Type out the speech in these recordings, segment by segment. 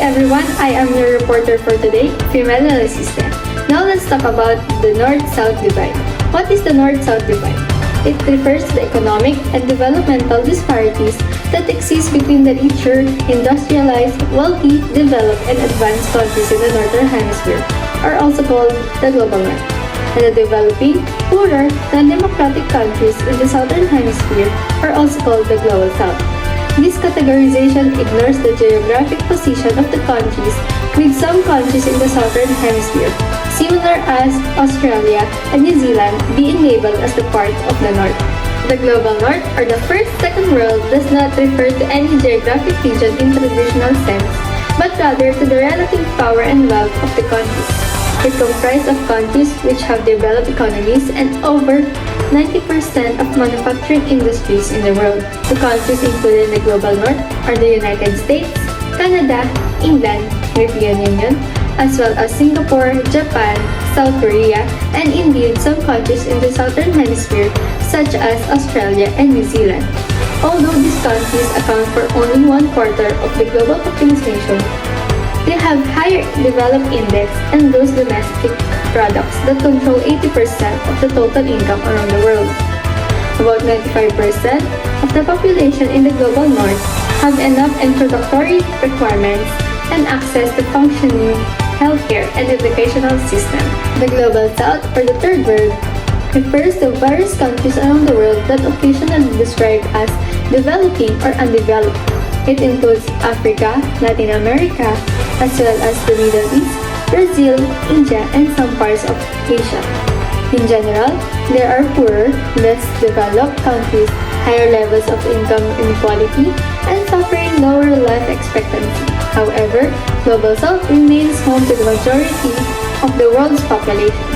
everyone, I am your reporter for today, Female Assistant. Now let's talk about the North-South divide. What is the North-South divide? It refers to the economic and developmental disparities that exist between the richer, industrialized, wealthy, developed, and advanced countries in the Northern Hemisphere, are also called the Global North, and the developing, poorer, non-democratic countries in the Southern Hemisphere are also called the Global South. This categorization ignores the geographic position of the countries, with some countries in the Southern Hemisphere, similar as Australia and New Zealand, being labeled as the part of the North. The Global North, or the First Second World, does not refer to any geographic region in traditional sense, but rather to the relative power and wealth of the countries. It comprises of countries which have developed economies and over 90% of manufacturing industries in the world. The countries included in the Global North are the United States, Canada, England, European Union, as well as Singapore, Japan, South Korea, and indeed some countries in the Southern Hemisphere such as Australia and New Zealand. Although these countries account for only 1/4 of the global population, they have higher developed index and gross domestic products that control 80% of the total income around the world. About 95% of the population in the Global North have enough introductory requirements and access to functioning healthcare and educational system. The Global South, or the Third World, refers to various countries around the world that occasionally described as developing or undeveloped. It includes Africa, Latin America, as well as the Middle East, Brazil, India, and some parts of Asia. In general, there are poorer, less developed countries, higher levels of income inequality, and suffering lower life expectancy. However, Global South remains home to the majority of the world's population.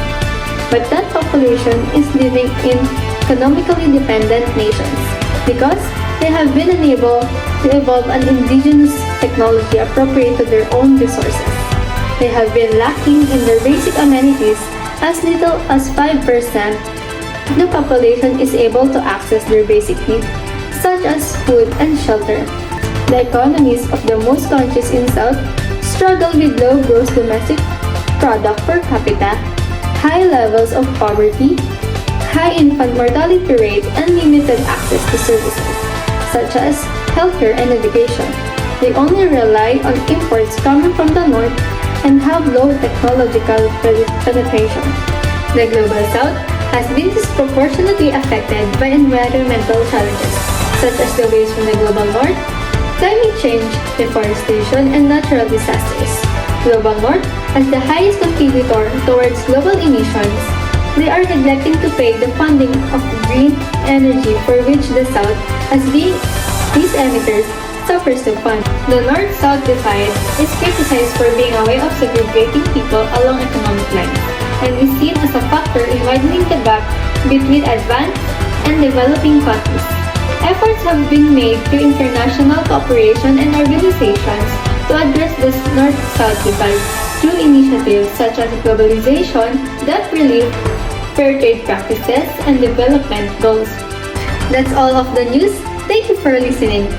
But that population is living in economically dependent nations because they have been unable to evolve an indigenous technology appropriate to their own resources. They have been lacking in their basic amenities. As little as 5% of the population is able to access their basic needs, such as food and shelter. The economies of the most countries in South struggle with low gross domestic product per capita, high levels of poverty, high infant mortality rate, and limited access to services, such as healthcare and education. They only rely on imports coming from the North and have low technological penetration. The Global South has been disproportionately affected by environmental challenges, such as the waste from the Global North, climate change, deforestation, and natural disasters. Global North as the highest contributor towards global emissions. They are neglecting to pay the funding of green energy for which the South, as being these emitters, suffers to fund. The North-South divide is criticized for being a way of segregating people along economic lines, and is seen as a factor in widening the gap between advanced and developing countries. Efforts have been made through international cooperation and organizations to address this North-South divide through initiatives such as globalization, debt relief, fair trade practices, and development goals. That's all of the news. Thank you for listening.